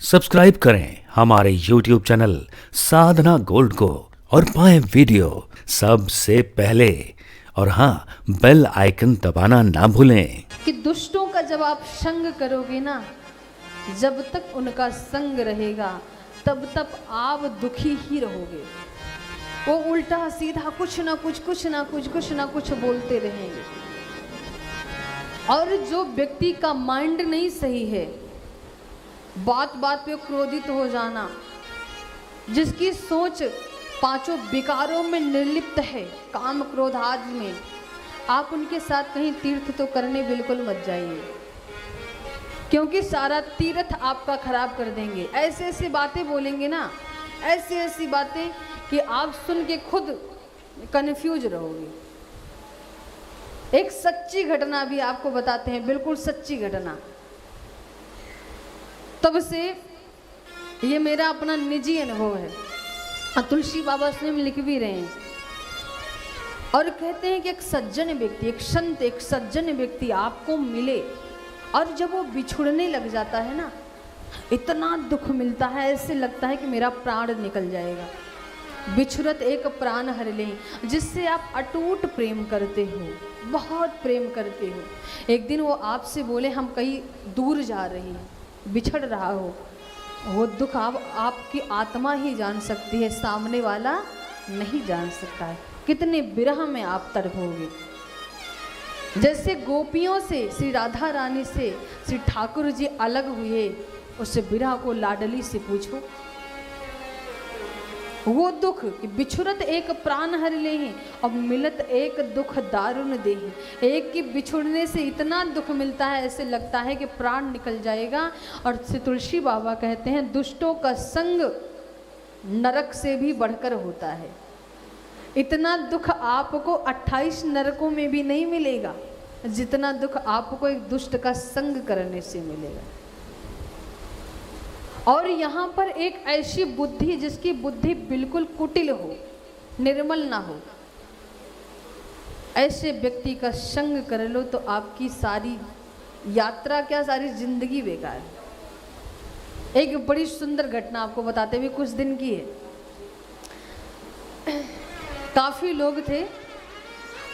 Subscribe करें हमारे YouTube channel साधना gold को और पाएं वीडियो सबसे पहले। और हाँ, बेल आइकन दबाना ना भूलें। कि दुष्टों का जब आप संग करोगे ना, जब तक उनका संग रहेगा तब तक आप दुखी ही रहोगे। वो उल्टा सीधा कुछ ना कुछ बोलते रहेंगे। और जो व्यक्ति का माइंड नहीं सही है, बात बात पे क्रोधित हो जाना, जिसकी सोच पांचों विकारों में निर्लिप्त है, काम क्रोध आदि में, आप उनके साथ कहीं तीर्थ तो करने बिल्कुल मत जाइए, क्योंकि सारा तीर्थ आपका खराब कर देंगे। ऐसे ऐसी बातें बोलेंगे ना, ऐसी ऐसी बातें कि आप सुन के खुद कंफ्यूज रहोगे। एक सच्ची घटना भी आपको बताते हैं, बिल्कुल सच्ची घटना। तब से ये मेरा अपना निजी अनुभव है, तुलसी बाबा स्वयं लिख भी रहे हैं। और कहते हैं कि एक सज्जन व्यक्ति, एक संत, एक सज्जन व्यक्ति आपको मिले और जब वो बिछुड़ने लग जाता है ना, इतना दुख मिलता है, ऐसे लगता है कि मेरा प्राण निकल जाएगा। बिछुरत एक प्राण हर ले, जिससे आप अटूट प्रेम करते हो, बहुत प्रेम करते हो। एक दिन वो आपसे बोले, हम कहीं दूर जा रहे हैं, बिछड़ रहा हो, वो दुख आपकी आत्मा ही जान सकती है, सामने वाला नहीं जान सकता है। कितने विरह में आप तड़पोगे। जैसे गोपियों से, श्री राधा रानी से श्री ठाकुर जी अलग हुए, उस विरह को लाडली से पूछो। वो दुख कि बिछुरत एक प्राण हर लेहि और मिलत एक दुख दारुण देहि। एक की बिछुड़ने से इतना दुख मिलता है, ऐसे लगता है कि प्राण निकल जाएगा। और श्री तुलसी बाबा कहते हैं, दुष्टों का संग नरक से भी बढ़कर होता है। इतना दुख आपको 28 नरकों में भी नहीं मिलेगा, जितना दुख आपको एक दुष्ट का संग करने से मिलेगा। और यहाँ पर एक ऐसी बुद्धि, जिसकी बुद्धि बिल्कुल कुटिल हो, निर्मल ना हो, ऐसे व्यक्ति का संग कर लो तो आपकी सारी यात्रा क्या, सारी जिंदगी बेकार है। एक बड़ी सुंदर घटना आपको बताते हुए, कुछ दिन की है। काफ़ी लोग थे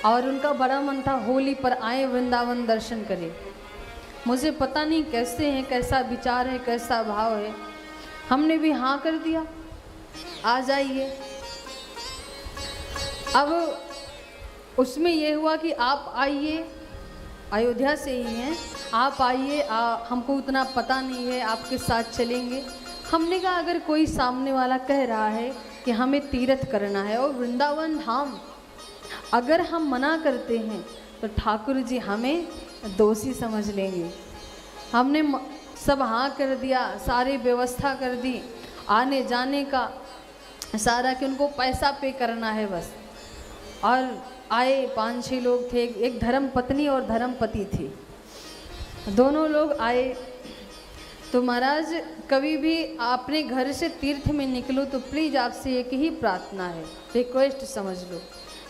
और उनका बड़ा मन था होली पर आए वृंदावन दर्शन करें। मुझे पता नहीं कैसे हैं, कैसा विचार है, कैसा भाव है, हमने भी हाँ कर दिया, आ जाइए। अब उसमें यह हुआ कि आप आइए, अयोध्या से ही हैं, आप आइए, हमको उतना पता नहीं है, आपके साथ चलेंगे। हमने कहा अगर कोई सामने वाला कह रहा है कि हमें तीर्थ करना है और वृंदावन धाम, अगर हम मना करते हैं तो ठाकुर जी हमें दोषी समझ लेंगे। हमने सब हाँ कर दिया, सारी व्यवस्था कर दी, आने जाने का सारा, कि उनको पैसा पे करना है बस। और आए 5-6 लोग थे, एक धर्म पत्नी और धर्म पति थे, दोनों लोग आए। तो महाराज, कभी भी अपने घर से तीर्थ में निकलो तो प्लीज़ आपसे एक ही प्रार्थना है, रिक्वेस्ट समझ लो,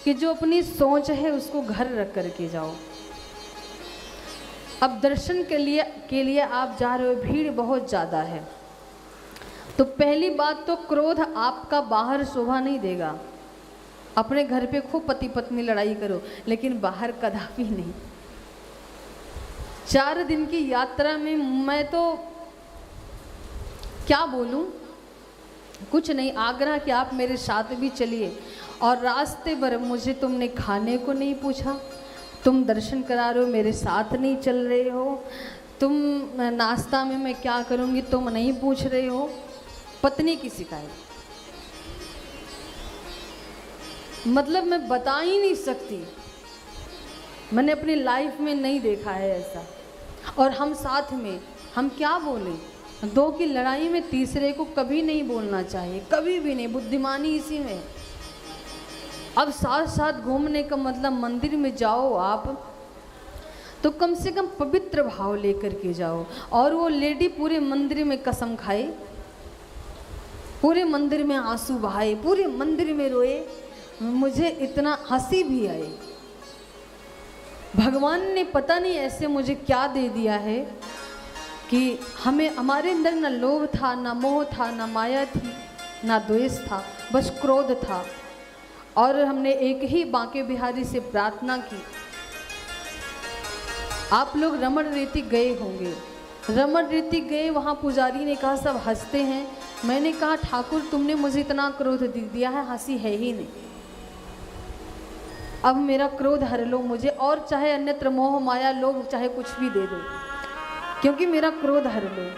कि जो अपनी सोच है उसको घर रख करके जाओ। अब दर्शन के लिए आप जा रहे हो, भीड़ बहुत ज़्यादा है, तो पहली बात तो क्रोध आपका बाहर शोभा नहीं देगा। अपने घर पे खूब पति पत्नी लड़ाई करो, लेकिन बाहर कदापि नहीं। 4 दिन की यात्रा में मैं तो क्या बोलूं, कुछ नहीं, आग्रह कि आप मेरे साथ भी चलिए। और रास्ते भर मुझे तुमने खाने को नहीं पूछा, तुम दर्शन करा रहे हो, मेरे साथ नहीं चल रहे हो, तुम नाश्ता में मैं क्या करूँगी तुम नहीं पूछ रहे हो। पत्नी की शिकायत, मतलब मैं बता ही नहीं सकती, मैंने अपनी लाइफ में नहीं देखा है ऐसा। और हम साथ में, हम क्या बोलें, 2 की लड़ाई में तीसरे को कभी नहीं बोलना चाहिए, कभी भी नहीं, बुद्धिमानी इसी में। अब साथ साथ घूमने का मतलब, मंदिर में जाओ आप तो कम से कम पवित्र भाव लेकर के जाओ। और वो लेडी पूरे मंदिर में कसम खाए, पूरे मंदिर में आंसू बहाए, पूरे मंदिर में रोए, मुझे इतना हंसी भी आई। भगवान ने पता नहीं ऐसे मुझे क्या दे दिया है कि हमारे अंदर न लोभ था, न मोह था, न माया थी, न द्वेष था, बस क्रोध था। और हमने एक ही बांके बिहारी से प्रार्थना की। आप लोग रमण रीति गए होंगे, रमण रीति गए, वहाँ पुजारी ने कहा सब हंसते हैं। मैंने कहा ठाकुर तुमने मुझे इतना क्रोध दे दिया है, हंसी है ही नहीं, अब मेरा क्रोध हर लो मुझे, और चाहे अन्यत्र मोह माया लोभ चाहे कुछ भी दे दो, क्योंकि मेरा क्रोध हर लो।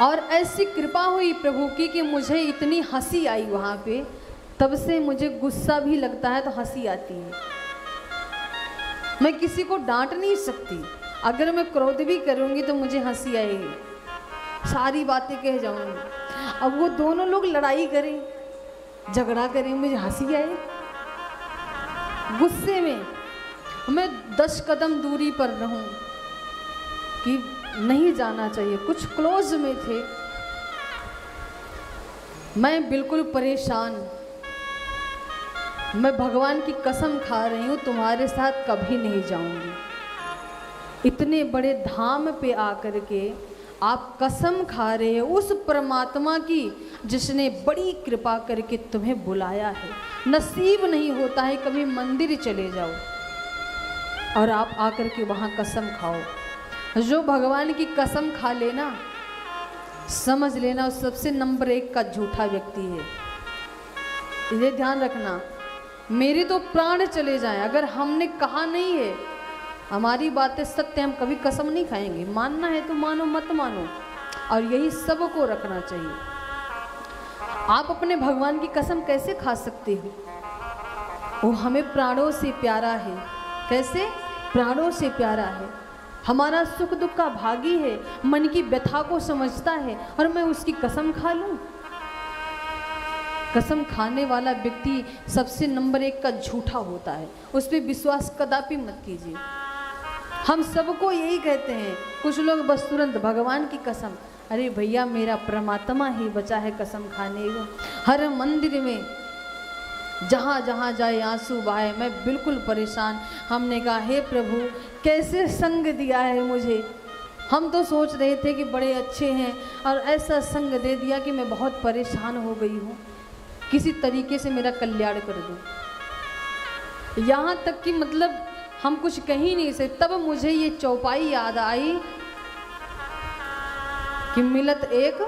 और ऐसी कृपा हुई प्रभु की कि मुझे इतनी हंसी आई वहाँ पे, तब से मुझे गुस्सा भी लगता है तो हंसी आती है। मैं किसी को डांट नहीं सकती, अगर मैं क्रोध भी करूँगी तो मुझे हंसी आएगी, सारी बातें कह जाऊँगी। अब वो दोनों लोग लड़ाई करें, झगड़ा करें, मुझे हंसी आए। गुस्से में मैं 10 कदम दूरी पर रहूं कि नहीं जाना चाहिए। कुछ क्लोज में थे, मैं बिल्कुल परेशान, मैं भगवान की कसम खा रही हूँ तुम्हारे साथ कभी नहीं जाऊंगी। इतने बड़े धाम पे आकर के आप कसम खा रहे हो उस परमात्मा की जिसने बड़ी कृपा करके तुम्हें बुलाया है। नसीब नहीं होता है कभी मंदिर चले जाओ और आप आकर के वहाँ कसम खाओ। जो भगवान की कसम खा लेना, समझ लेना उस सबसे नंबर 1 का झूठा व्यक्ति है। ये ध्यान रखना, मेरे तो प्राण चले जाएं, अगर हमने कहा नहीं है हमारी बातें सत्य, हम कभी कसम नहीं खाएंगे। मानना है तो मानो, मत मानो, और यही सबको रखना चाहिए। आप अपने भगवान की कसम कैसे खा सकते हो? वो हमें प्राणों से प्यारा है। कैसे? प्राणों से प्यारा है, हमारा सुख दुख का भागी है, मन की व्यथा को समझता है, और मैं उसकी कसम खा लूं? कसम खाने वाला व्यक्ति सबसे नंबर 1 का झूठा होता है, उस पर विश्वास कदापि मत कीजिए। हम सबको यही कहते हैं, कुछ लोग बस तुरंत भगवान की कसम, अरे भैया मेरा परमात्मा ही बचा है कसम खाने को। हर मंदिर में जहाँ जहाँ जाए आंसू बहाए, मैं बिल्कुल परेशान। हमने कहा हे प्रभु कैसे संग दिया है मुझे, हम तो सोच रहे थे कि बड़े अच्छे हैं और ऐसा संग दे दिया कि मैं बहुत परेशान हो गई हूँ, किसी तरीके से मेरा कल्याण कर दो। यहाँ तक कि मतलब हम कुछ कह ही नहीं सकते। तब मुझे ये चौपाई याद आई कि मिलत एक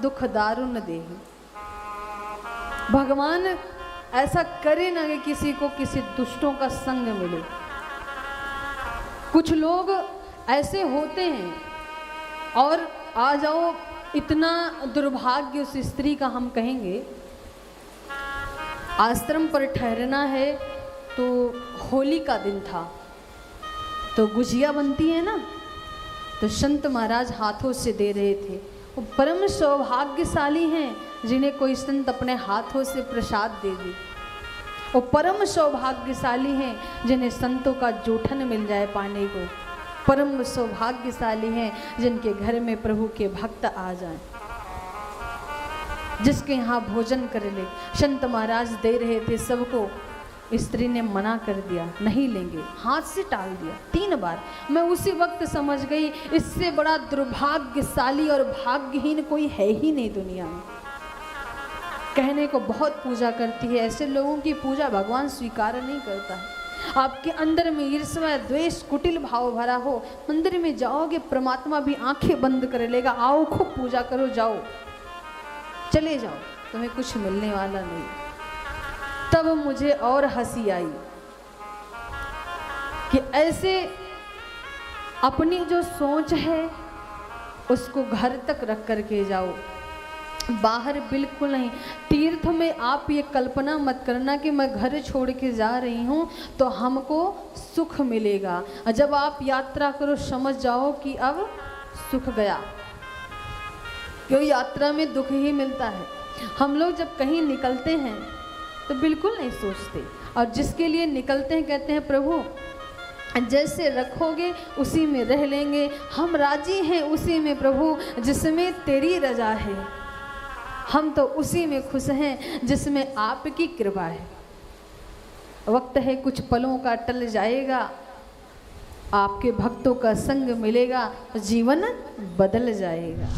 दुख दारुण देहि। भगवान ऐसा करे ना कि किसी को किसी दुष्टों का संग मिले। कुछ लोग ऐसे होते हैं, और आ जाओ इतना दुर्भाग्य उस स्त्री का, हम कहेंगे आश्रम पर ठहरना है तो होली का दिन था, तो गुजिया बनती है ना, तो संत महाराज हाथों से दे रहे थे। वो परम सौभाग्यशाली हैं जिन्हें कोई संत अपने हाथों से प्रसाद दे दे। वो परम सौभाग्यशाली हैं जिन्हें संतों का जूठन मिल जाए पाने को। परम सौभाग्यशाली हैं जिनके घर में प्रभु के भक्त आ जाएं, जिसके यहाँ भोजन कर ले। संत महाराज दे रहे थे सबको, स्त्री ने मना कर दिया, नहीं लेंगे, हाथ से टाल दिया 3 बार। मैं उसी वक्त समझ गई इससे बड़ा दुर्भाग्यशाली और भाग्यहीन कोई है ही नहीं दुनिया में। कहने को बहुत पूजा करती है, ऐसे लोगों की पूजा भगवान स्वीकार नहीं करता है। आपके अंदर में ईर्ष्या द्वेष कुटिल भाव भरा हो, मंदिर में जाओगे परमात्मा भी आंखें बंद कर लेगा, आओ खूब पूजा करो, जाओ चले जाओ, तुम्हें कुछ मिलने वाला नहीं। तब मुझे और हंसी आई कि ऐसे अपनी जो सोच है उसको घर तक रख करके जाओ, बाहर बिल्कुल नहीं। तीर्थ में आप ये कल्पना मत करना कि मैं घर छोड़ के जा रही हूँ तो हमको सुख मिलेगा। जब आप यात्रा करो समझ जाओ कि अब सुख गया, क्योंकि यात्रा में दुख ही मिलता है। हम लोग जब कहीं निकलते हैं तो बिल्कुल नहीं सोचते, और जिसके लिए निकलते हैं कहते हैं प्रभु जैसे रखोगे उसी में रह लेंगे, हम राजी हैं उसी में प्रभु जिसमें तेरी रजा है, हम तो उसी में खुश हैं जिसमें आपकी कृपा है। वक्त है कुछ पलों का टल जाएगा आपके भक्तों का संग मिलेगा, जीवन बदल जाएगा।